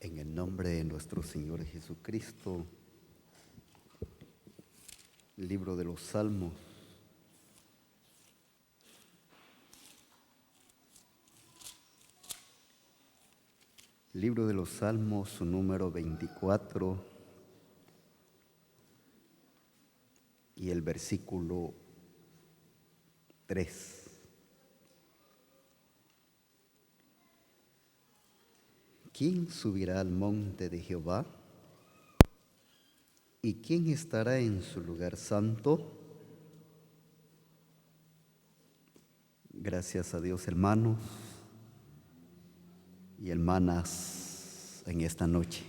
En el nombre de nuestro Señor Jesucristo, libro de los Salmos, libro de los Salmos, su número 24 y el versículo 3. ¿Quién subirá al monte de Jehová? ¿Y quién estará en su lugar santo? Gracias a Dios, hermanos y hermanas, en esta noche.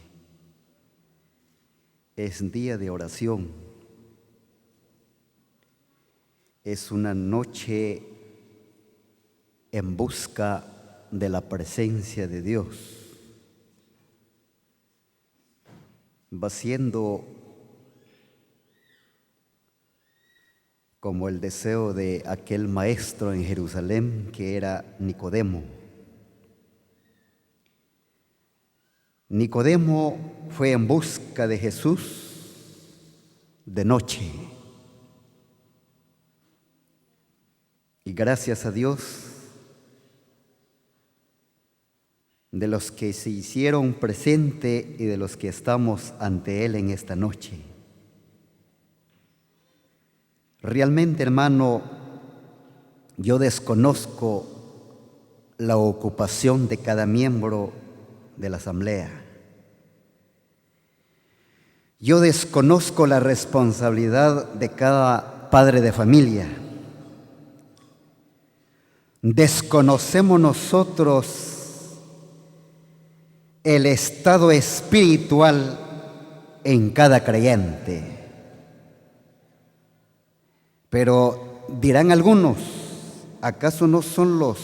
Es día de oración. Es una noche en busca de la presencia de Dios. Va siendo como el deseo de aquel maestro en Jerusalén que era Nicodemo. Nicodemo fue en busca de Jesús de noche. Y gracias a Dios, de los que se hicieron presente y de los que estamos ante Él en esta noche. Realmente, hermano, yo desconozco la ocupación de cada miembro de la asamblea. Yo desconozco la responsabilidad de cada padre de familia. Desconocemos nosotros el estado espiritual en cada creyente. Pero dirán algunos, ¿acaso no son los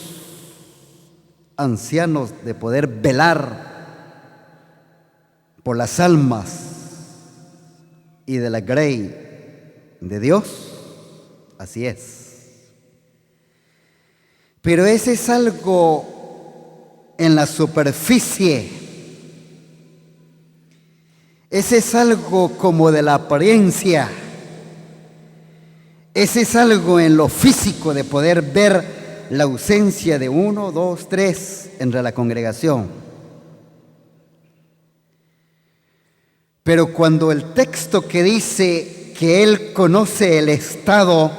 ancianos de poder velar por las almas y de la grey de Dios? Así es. Pero ese es algo en la superficie. Ese es algo como de la apariencia. Ese es algo en lo físico de poder ver la ausencia de 1, 2, 3 entre la congregación. Pero cuando el texto que dice que Él conoce el estado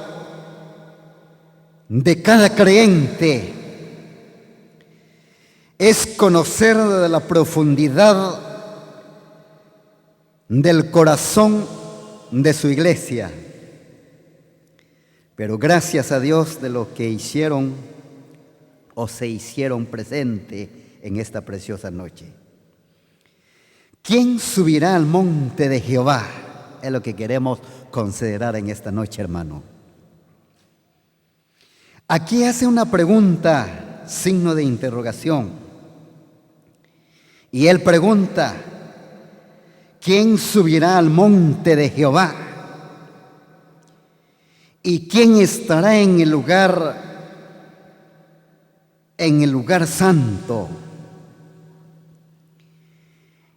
de cada creyente, es conocer de la profundidad del corazón de su iglesia. Pero gracias a Dios de lo que hicieron o se hicieron presente en esta preciosa noche. ¿Quién subirá al monte de Jehová? Es lo que queremos considerar en esta noche, hermano. Aquí hace una pregunta, signo de interrogación. Y él pregunta, ¿quién subirá al monte de Jehová? ¿Y quién estará en el lugar santo?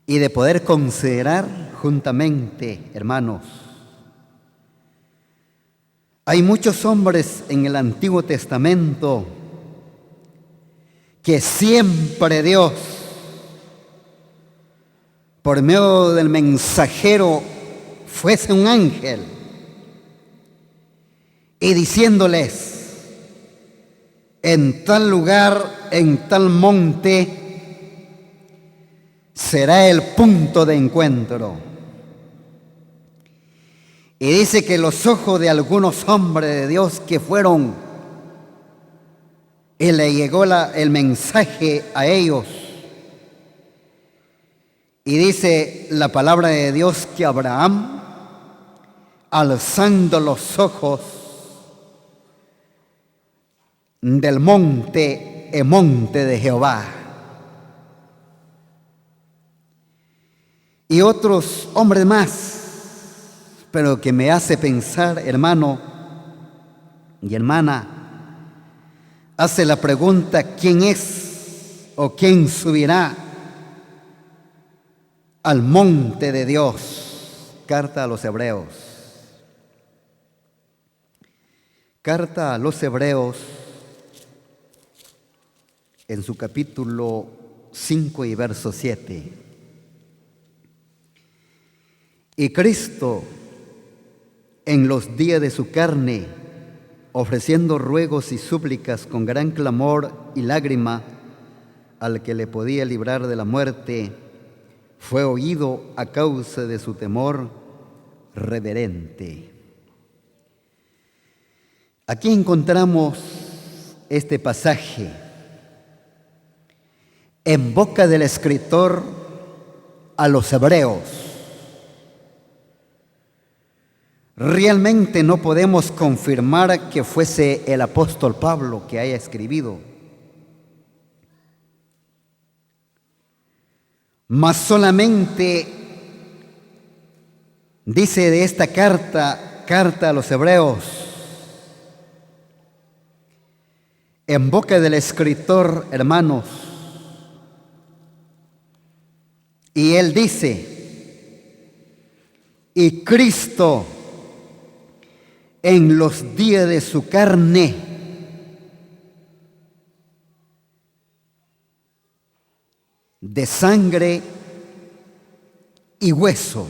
Y de poder considerar juntamente, hermanos, hay muchos hombres en el Antiguo Testamento que siempre Dios, por medio del mensajero, fuese un ángel, y diciéndoles, en tal lugar, en tal monte, será el punto de encuentro. Y dice que los ojos de algunos hombres de Dios que fueron, y le llegó el mensaje a ellos. Y dice la palabra de Dios que Abraham, alzando los ojos del monte, el monte de Jehová. Y otros hombres más, pero que me hace pensar, hermano y hermana, hace la pregunta, ¿quién es o quién subirá al monte de Dios. Carta a los Hebreos. Carta a los Hebreos, en su capítulo 5 y verso 7. Y Cristo, en los días de su carne, ofreciendo ruegos y súplicas con gran clamor y lágrima al que le podía librar de la muerte, fue oído a causa de su temor reverente. Aquí encontramos este pasaje en boca del escritor a los Hebreos. Realmente no podemos confirmar que fuese el apóstol Pablo que haya escribido, mas solamente dice de esta carta a los Hebreos, en boca del escritor, hermanos, y él dice: y Cristo, en los días de su carne, de sangre y hueso,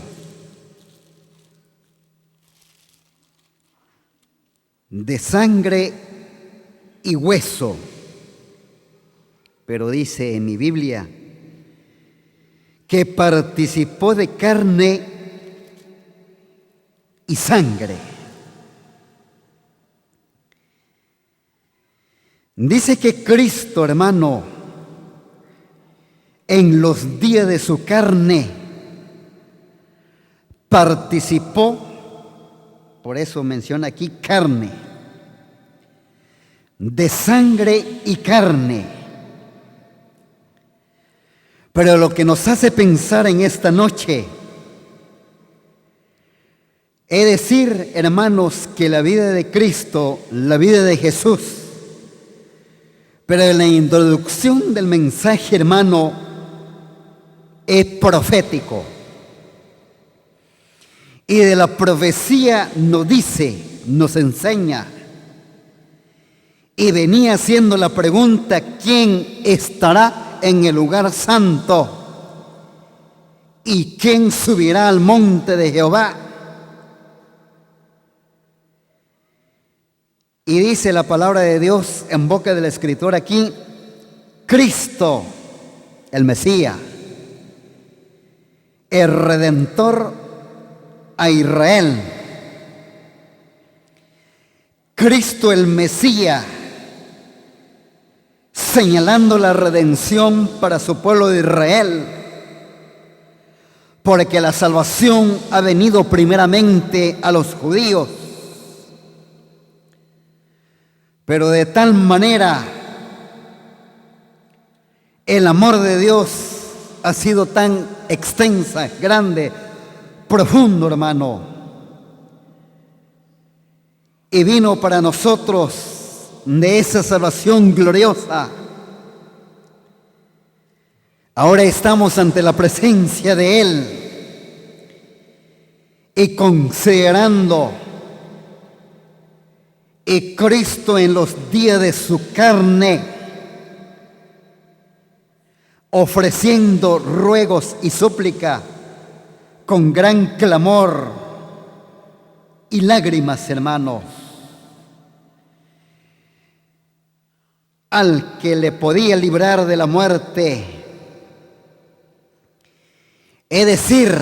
de sangre y hueso, pero dice en mi Biblia que participó de carne y sangre. Dice que Cristo, hermano, en los días de su carne participó, por eso menciona aquí carne, de sangre y carne. Pero lo que nos hace pensar en esta noche es decir, hermanos, que la vida de Cristo, la vida de Jesús, pero en la introducción del mensaje, hermano, es profético. Y de la profecía nos dice, nos enseña, y venía haciendo la pregunta: ¿quién estará en el lugar santo? ¿Y quién subirá al monte de Jehová? Y dice la palabra de Dios en boca del escritor aquí: Cristo, el Mesías, el Redentor a Israel. Cristo el Mesías, señalando la redención para su pueblo de Israel, porque la salvación ha venido primeramente a los judíos. Pero de tal manera el amor de Dios ha sido tan extensa, grande, profundo, hermano, y vino para nosotros de esa salvación gloriosa. Ahora estamos ante la presencia de Él y considerando y Cristo en los días de su carne, ofreciendo ruegos y súplica con gran clamor y lágrimas, hermanos, al que le podía librar de la muerte, es decir,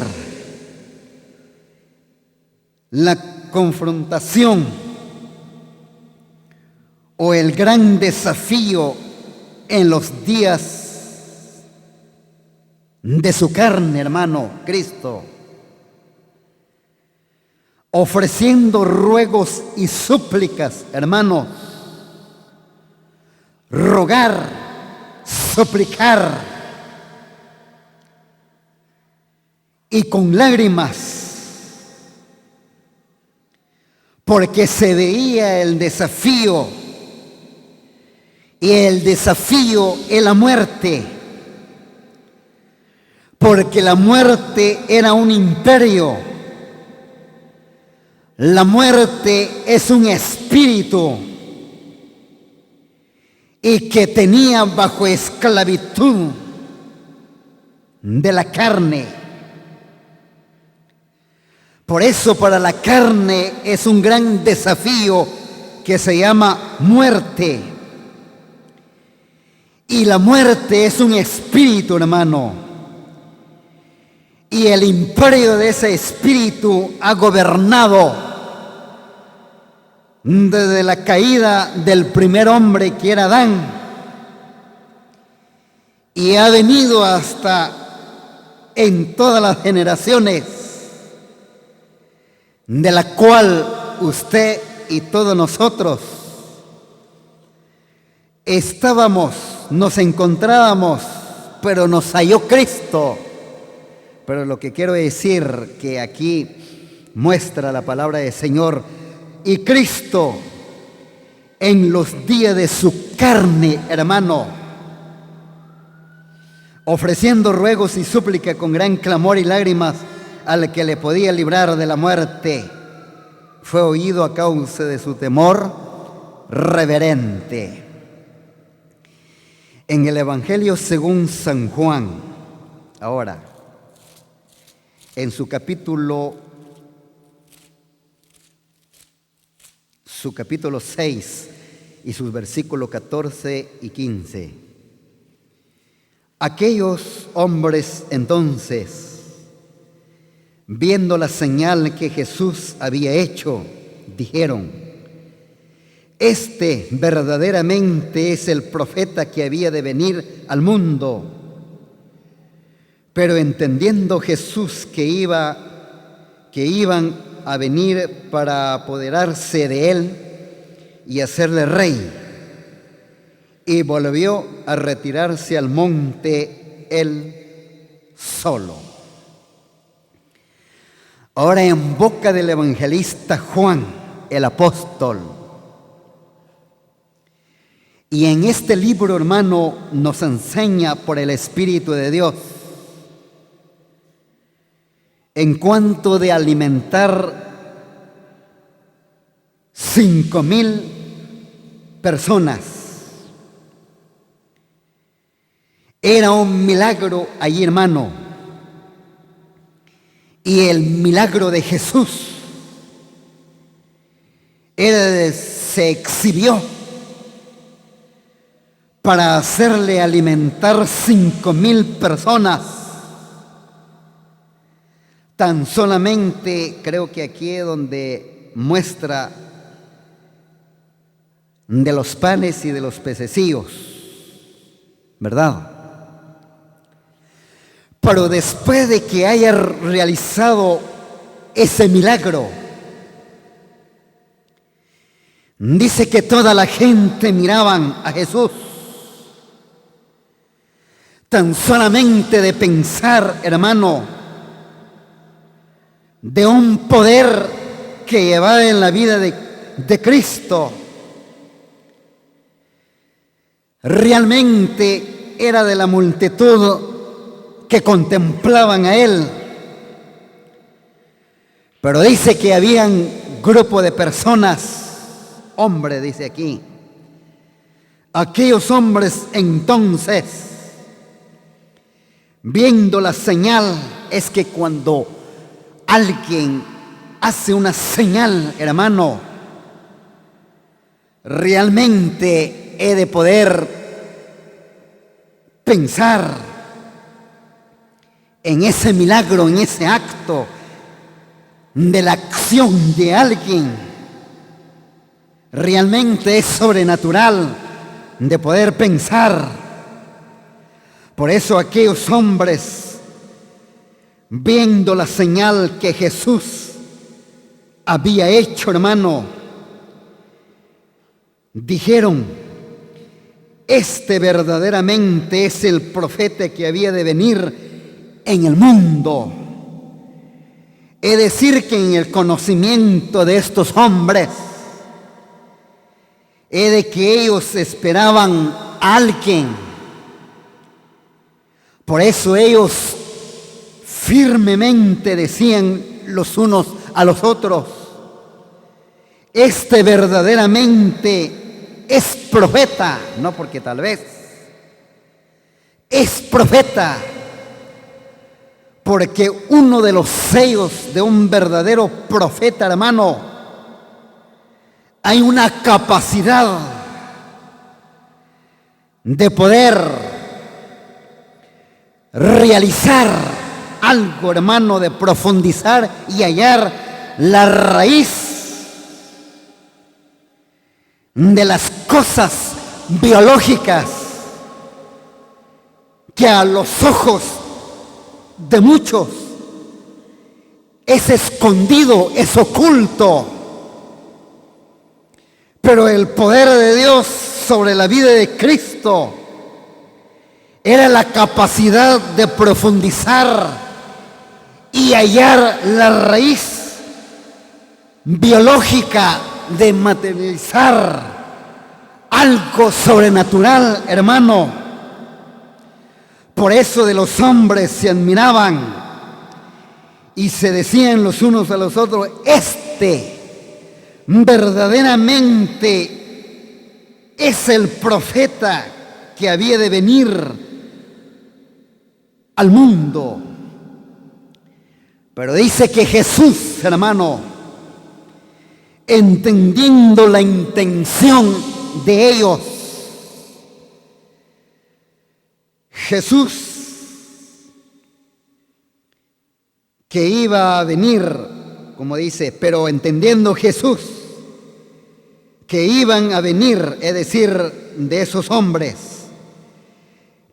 la confrontación o el gran desafío en los días de su carne, hermano, Cristo, ofreciendo ruegos y súplicas, hermanos, rogar, suplicar, y con lágrimas, porque se veía el desafío, y el desafío es la muerte, porque la muerte era un imperio. La muerte es un espíritu y que tenía bajo esclavitud de la carne. Por eso para la carne es un gran desafío que se llama muerte. Y la muerte es un espíritu, hermano. Y el imperio de ese espíritu ha gobernado desde la caída del primer hombre, que era Adán, y ha venido hasta en todas las generaciones, de la cual usted y todos nosotros nos encontrábamos, pero nos halló Cristo. Pero lo que quiero decir, que aquí muestra la palabra del Señor, y Cristo en los días de su carne, hermano, ofreciendo ruegos y súplica con gran clamor y lágrimas al que le podía librar de la muerte, fue oído a causa de su temor reverente. En el Evangelio según San Juan, ahora, en su capítulo 6 y sus versículos 14 y 15. Aquellos hombres entonces, viendo la señal que Jesús había hecho, dijeron: este verdaderamente es el profeta que había de venir al mundo. Pero entendiendo Jesús que iban a venir para apoderarse de él y hacerle rey, y volvió a retirarse al monte él solo. Ahora, en boca del evangelista Juan, el apóstol, y en este libro, hermano, nos enseña por el Espíritu de Dios en cuanto de alimentar 5,000 personas. Era un milagro allí, hermano. Y el milagro de Jesús se exhibió para hacerle alimentar 5,000 personas. Tan solamente, creo que aquí es donde muestra de los panes y de los pececillos, ¿verdad? Pero después de que haya realizado ese milagro, dice que toda la gente miraban a Jesús. Tan solamente de pensar, hermano, de un poder que llevaba en la vida de Cristo, realmente era de la multitud que contemplaban a él. Pero dice que habían grupo de personas, hombres, dice aquí. Aquellos hombres entonces, viendo la señal, es que cuando alguien hace una señal, hermano, realmente he de poder pensar en ese milagro, en ese acto de la acción de alguien. Realmente es sobrenatural de poder pensar. Por eso aquellos hombres, viendo la señal que Jesús había hecho, hermano, dijeron: este verdaderamente es el profeta que había de venir en el mundo. Es decir, que en el conocimiento de estos hombres, es de que ellos esperaban a alguien. Por eso ellos firmemente decían los unos a los otros: este verdaderamente es profeta. No porque tal vez, es profeta, porque uno de los sellos de un verdadero profeta, hermano, hay una capacidad de poder realizar algo, hermano, de profundizar y hallar la raíz de las cosas biológicas que a los ojos de muchos es escondido, es oculto. Pero el poder de Dios sobre la vida de Cristo era la capacidad de profundizar y hallar la raíz biológica, de materializar algo sobrenatural, hermano. Por eso de los hombres se admiraban y se decían los unos a los otros: este verdaderamente es el profeta que había de venir al mundo. Pero dice que Jesús, hermano, entendiendo la intención de ellos, Jesús, que iba a venir, como dice, pero entendiendo Jesús que iban a venir, es decir, de esos hombres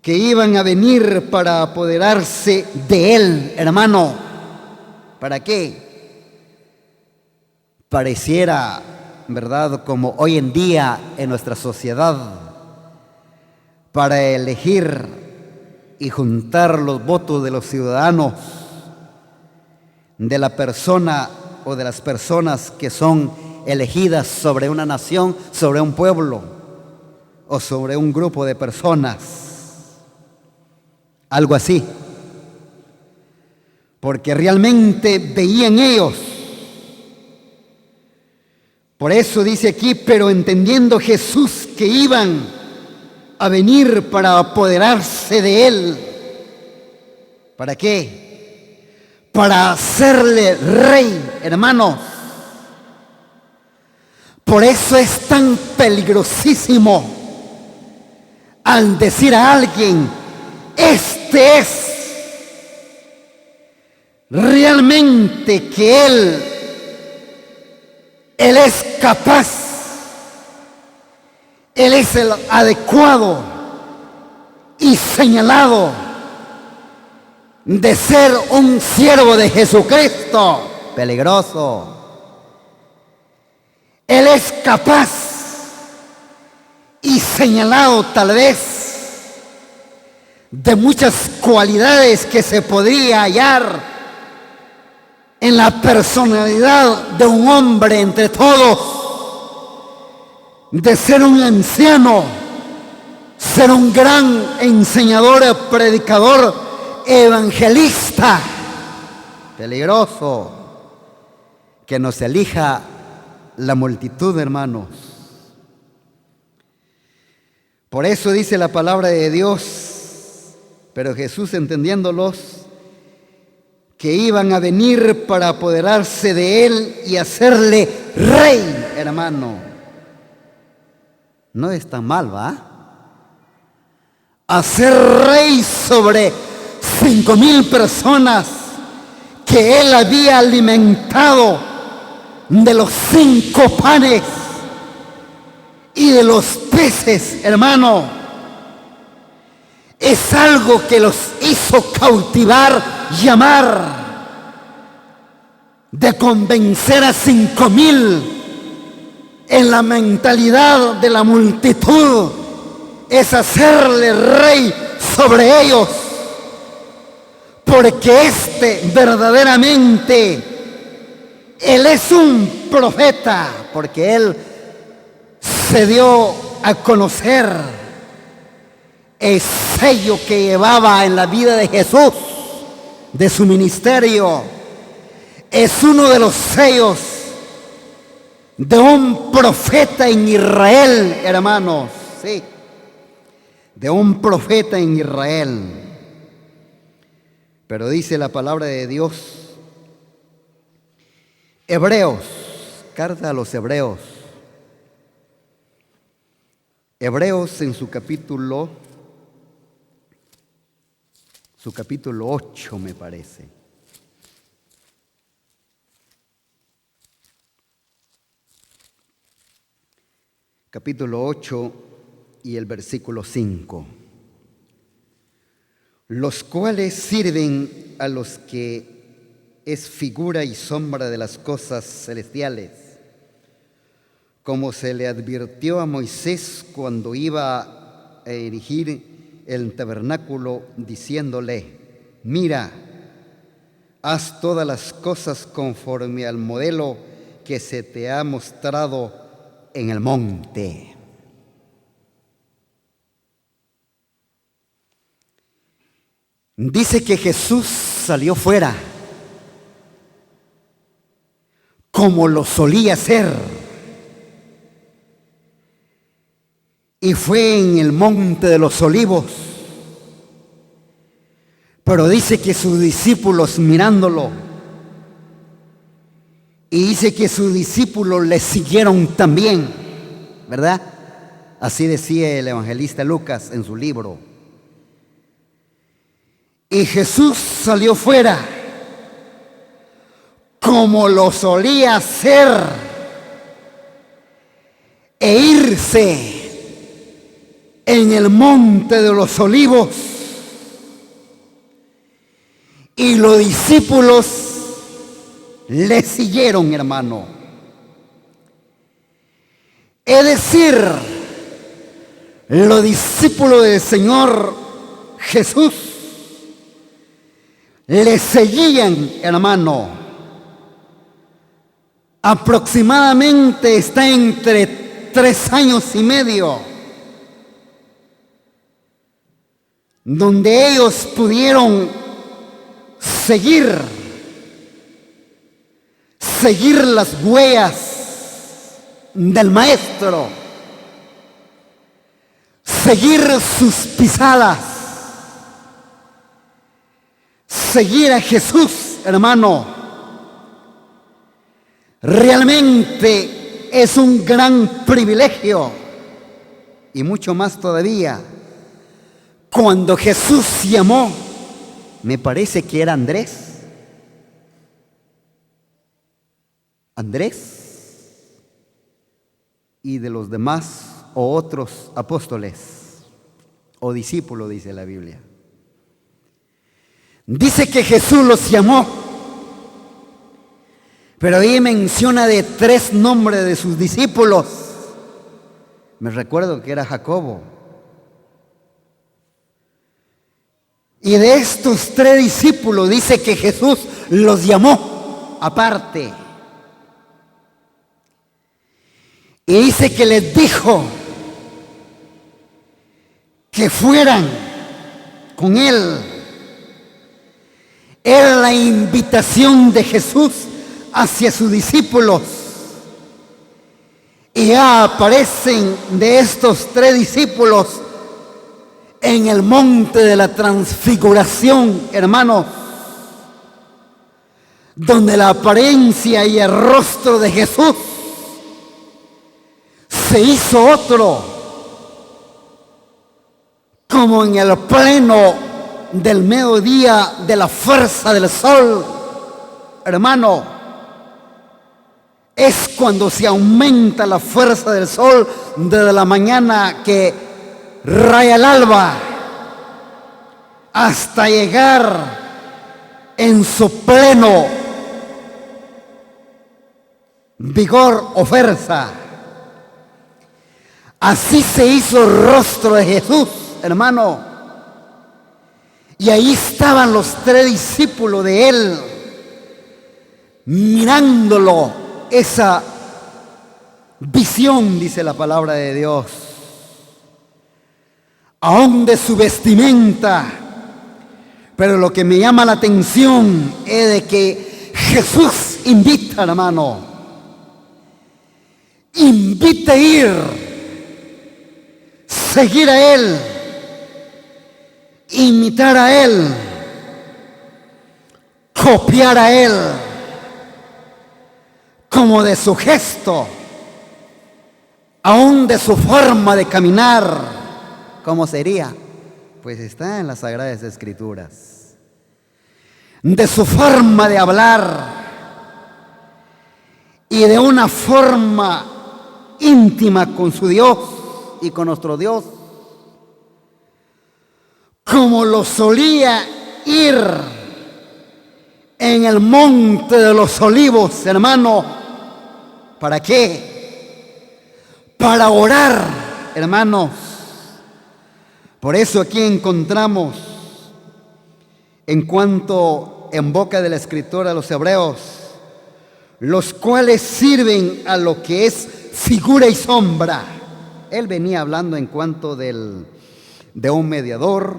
que iban a venir para apoderarse de él, hermano. ¿Para qué? Pareciera, ¿verdad?, como hoy en día en nuestra sociedad, para elegir y juntar los votos de los ciudadanos, de la persona o de las personas que son elegidas sobre una nación, sobre un pueblo o sobre un grupo de personas. Algo así. Porque realmente veían ellos. Por eso dice aquí: pero entendiendo Jesús que iban a venir para apoderarse de él. ¿Para qué? Para hacerle rey, hermanos. Por eso es tan peligrosísimo al decir a alguien: este es, realmente que Él es capaz, Él es el adecuado y señalado de ser un siervo de Jesucristo. Peligroso. Él es capaz y señalado tal vez de muchas cualidades que se podría hallar en la personalidad de un hombre entre todos, de ser un anciano, ser un gran enseñador, predicador, evangelista. Peligroso que nos elija la multitud, hermanos. Por eso dice la palabra de Dios: pero Jesús, entendiéndolos que iban a venir para apoderarse de él y hacerle rey, hermano. No es tan mal, ¿va? Hacer rey sobre 5,000 personas que él había alimentado de los 5 panes y de los peces, hermano. Es algo que los hizo cautivar, llamar, de convencer a 5,000 en la mentalidad de la multitud. Es hacerle rey sobre ellos, porque verdaderamente Él es un profeta, porque Él se dio a conocer el sello que llevaba en la vida de Jesús, de su ministerio. Es uno de los sellos de un profeta en Israel, hermanos. Sí, de un profeta en Israel. Pero dice la palabra de Dios, Hebreos, carta a los Hebreos. Hebreos en su capítulo 8, me parece. Capítulo 8 y el versículo 5. Los cuales sirven a los que es figura y sombra de las cosas celestiales, como se le advirtió a Moisés cuando iba a erigir el tabernáculo, diciéndole: mira, haz todas las cosas conforme al modelo que se te ha mostrado en el monte. Dice que Jesús salió fuera, como lo solía hacer, y fue en el monte de los olivos. Pero dice que sus discípulos mirándolo, y dice que sus discípulos le siguieron también, ¿verdad? Así decía el evangelista Lucas en su libro. Y Jesús salió fuera, como lo solía hacer, e irse en el monte de los olivos. Y los discípulos le siguieron, hermano. Es decir, los discípulos del Señor Jesús le seguían, hermano. Aproximadamente está entre 3 años y medio, donde ellos pudieron seguir las huellas del Maestro, seguir sus pisadas, seguir a Jesús, hermano. Realmente es un gran privilegio, y mucho más todavía cuando Jesús llamó, me parece que era Andrés, y de los demás o otros apóstoles o discípulos, dice la Biblia. Dice que Jesús los llamó, pero ahí menciona de 3 nombres de sus discípulos. Me recuerdo que era Jacobo. Y de estos 3 discípulos dice que Jesús los llamó aparte. Y dice que les dijo que fueran con él. Era la invitación de Jesús hacia sus discípulos. Y ya aparecen de estos 3 discípulos en el monte de la transfiguración, hermanos, donde la apariencia y el rostro de Jesús se hizo otro, como en el pleno del mediodía de la fuerza del sol, hermano. Es cuando se aumenta la fuerza del sol desde la mañana que raya el alba hasta llegar en su pleno vigor o fuerza. Así se hizo el rostro de Jesús, hermano. Y ahí estaban los 3 discípulos de él, mirándolo, esa visión, dice la palabra de Dios. Aún de su vestimenta Pero lo que me llama la atención es de que Jesús invita, hermano. Invita a ir, seguir a Él, imitar a Él, copiar a Él, como de su gesto, aún de su forma de caminar. ¿Cómo sería? Pues está en las Sagradas Escrituras. De su forma de hablar y de una forma íntima con su Dios y con nuestro Dios, como lo solía ir en el monte de los olivos, hermano. ¿Para qué? Para orar, hermanos. Por eso aquí encontramos, en cuanto en boca de la escritura a los hebreos, los cuales sirven a lo que es figura y sombra. Él venía hablando en cuanto de un mediador,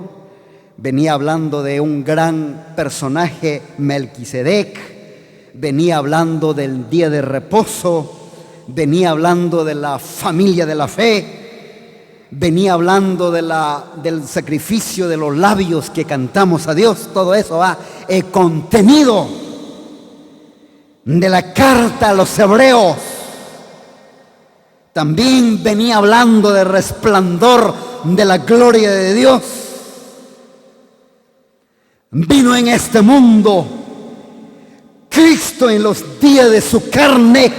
venía hablando de un gran personaje, Melquisedec, venía hablando del día de reposo, venía hablando de la familia de la fe, venía hablando del sacrificio de los labios que cantamos a Dios. Todo eso va contenido de la carta a los hebreos. También venía hablando del resplandor de la gloria de Dios. Vino en este mundo Cristo en los días de su carne,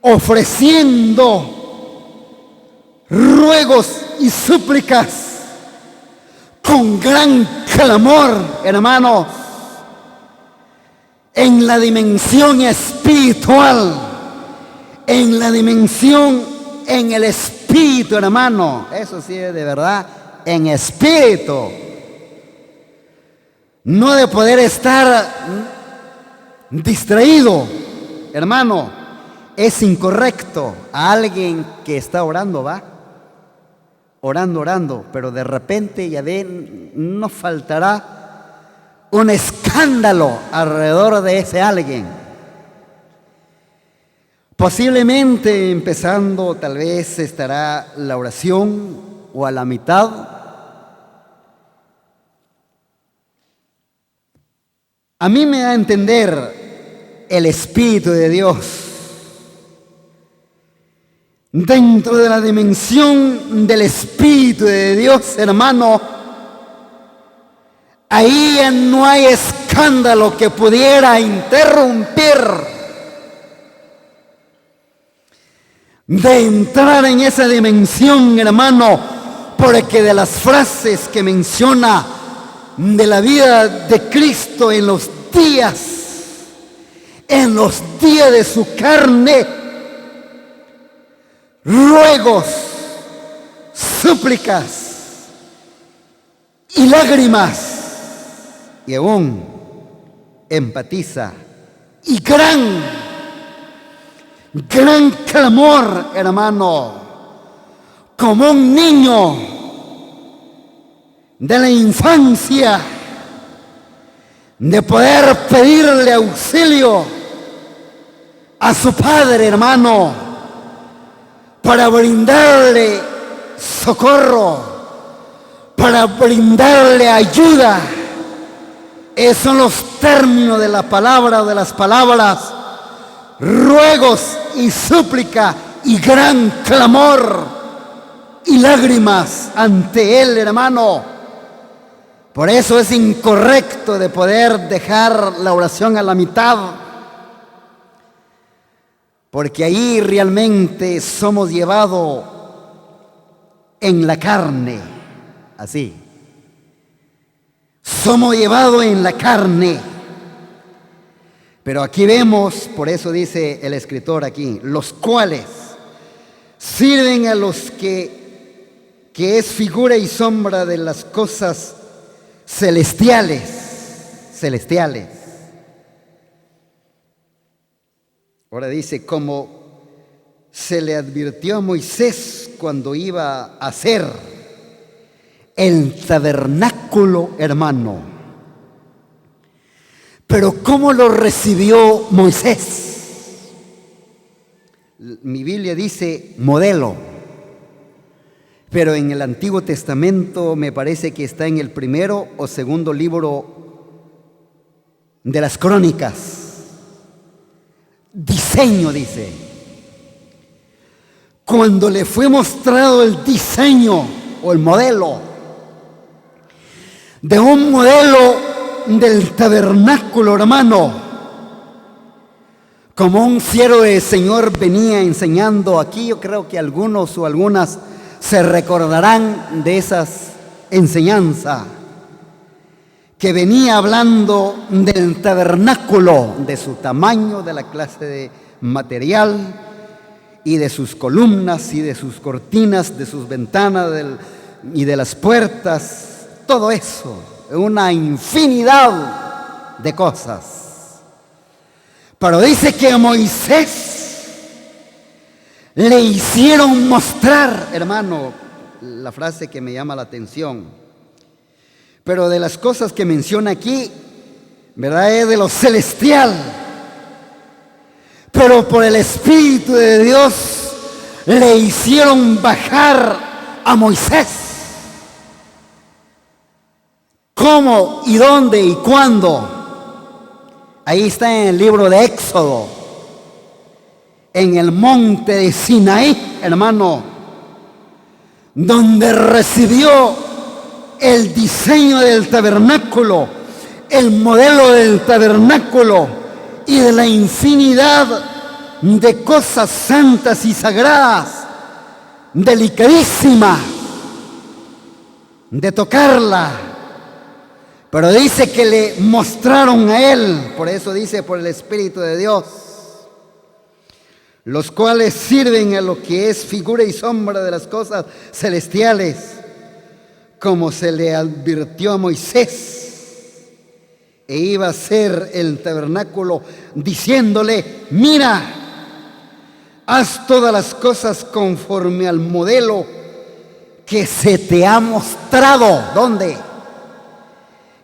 ofreciendo ruegos y súplicas con gran clamor, hermanos, en la dimensión espiritual, en la dimensión en el espíritu, hermano. Eso sí es de verdad, en espíritu. No de poder estar distraído, hermano. Es incorrecto a alguien que está orando, ¿va? Orando, pero de repente ya no faltará un escándalo alrededor de ese alguien. Posiblemente empezando, tal vez estará la oración o a la mitad. A mí me da a entender el Espíritu de Dios. Dentro de la dimensión del Espíritu de Dios, hermano, ahí no hay escándalo que pudiera interrumpir de entrar en esa dimensión, hermano, porque de las frases que menciona de la vida de Cristo en los días de su carne, ruegos, súplicas y lágrimas, y aún empatiza y gran clamor, hermano, como un niño de la infancia, de poder pedirle auxilio a su padre, hermano, para brindarle socorro, para brindarle ayuda. Esos son los términos de la palabra, de las palabras, ruegos y súplica y gran clamor y lágrimas ante Él, hermano. Por eso es incorrecto de poder dejar la oración a la mitad, porque ahí realmente somos llevados en la carne, así. Somos llevados en la carne. Pero aquí vemos, por eso dice el escritor aquí, los cuales sirven a los que es figura y sombra de las cosas celestiales. Ahora dice, como se le advirtió a Moisés cuando iba a hacer el tabernáculo, hermano. Pero ¿cómo lo recibió Moisés? Mi Biblia dice modelo, pero en el Antiguo Testamento me parece que está en el primero o segundo libro de las Crónicas. Diseño, dice. Cuando le fue mostrado el diseño o el modelo de un modelo del tabernáculo, hermano, como un siervo del Señor venía enseñando aquí, yo creo que algunos o algunas se recordarán de esas enseñanzas, que venía hablando del tabernáculo, de su tamaño, de la clase de material y de sus columnas y de sus cortinas, de sus ventanas y de las puertas, todo eso, una infinidad de cosas. Pero dice que a Moisés le hicieron mostrar, hermano, la frase que me llama la atención, pero de las cosas que menciona aquí, ¿verdad? Es de lo celestial. Pero por el Espíritu de Dios le hicieron bajar a Moisés. ¿Cómo y dónde y cuándo? Ahí está en el libro de Éxodo, en el monte de Sinaí, hermano, donde recibió el diseño del tabernáculo, el modelo del tabernáculo y de la infinidad de cosas santas y sagradas, delicadísima de tocarla. Pero dice que le mostraron a él, por eso dice por el Espíritu de Dios, los cuales sirven a lo que es figura y sombra de las cosas celestiales, como se le advirtió a Moisés, e iba a ser el tabernáculo, diciéndole: mira, haz todas las cosas conforme al modelo que se te ha mostrado. ¿Dónde?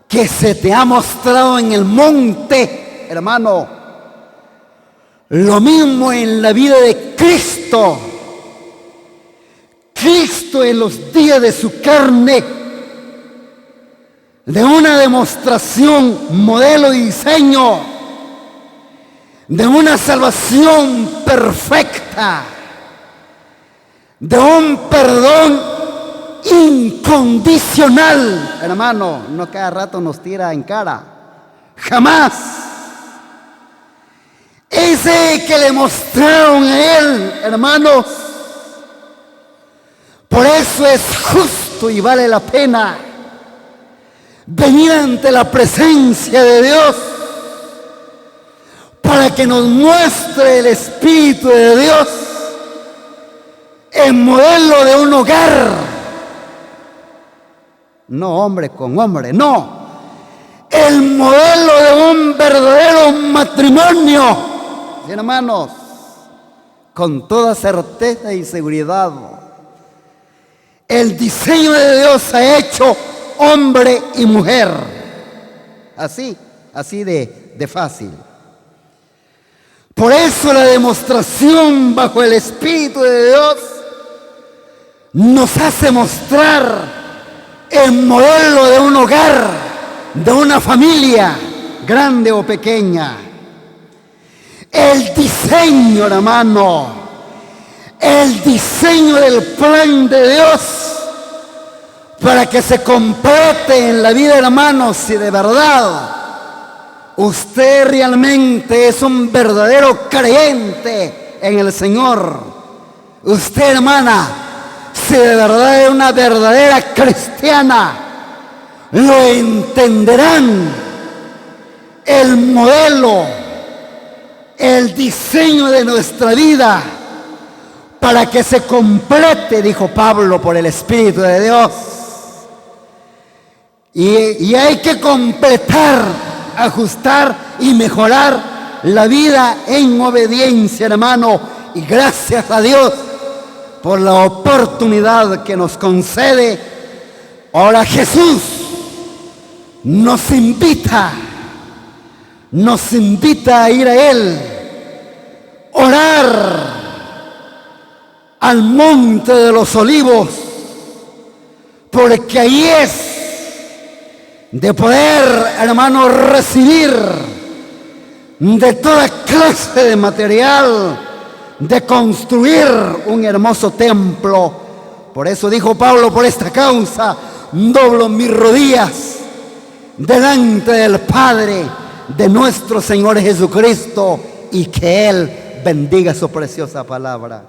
Que se te ha mostrado en el monte, hermano. Lo mismo en la vida de Cristo. Cristo en los días de su carne, de una demostración, modelo y diseño, de una salvación perfecta, de un perdón incondicional, hermano, no cada rato nos tira en cara, jamás. Ese que le mostraron a él, hermanos, por eso es justo y vale la pena venir ante la presencia de Dios para que nos muestre el Espíritu de Dios el modelo de un hogar. No hombre con hombre, no. El modelo de un verdadero matrimonio, hermanos, con toda certeza y seguridad. El diseño de Dios ha hecho hombre y mujer. Así de fácil. Por eso la demostración bajo el Espíritu de Dios nos hace mostrar el modelo de un hogar, de una familia, grande o pequeña. El diseño, hermano, el diseño del plan de Dios para que se complete en la vida, hermanos, si de verdad usted realmente es un verdadero creyente en el Señor. Usted, hermana, si de verdad es una verdadera cristiana, lo entenderán. El modelo, el diseño de nuestra vida para que se complete, dijo Pablo, por el Espíritu de Dios. Y hay que completar, ajustar y mejorar la vida en obediencia, hermano. Y gracias a Dios por la oportunidad que nos concede Ahora Jesús nos invita a ir a Él, orar al monte de los olivos, porque ahí es de poder, hermano, recibir de toda clase de material, de construir un hermoso templo. Por eso dijo Pablo: por esta causa doblo mis rodillas delante del Padre de nuestro Señor Jesucristo, y que Él bendiga su preciosa palabra.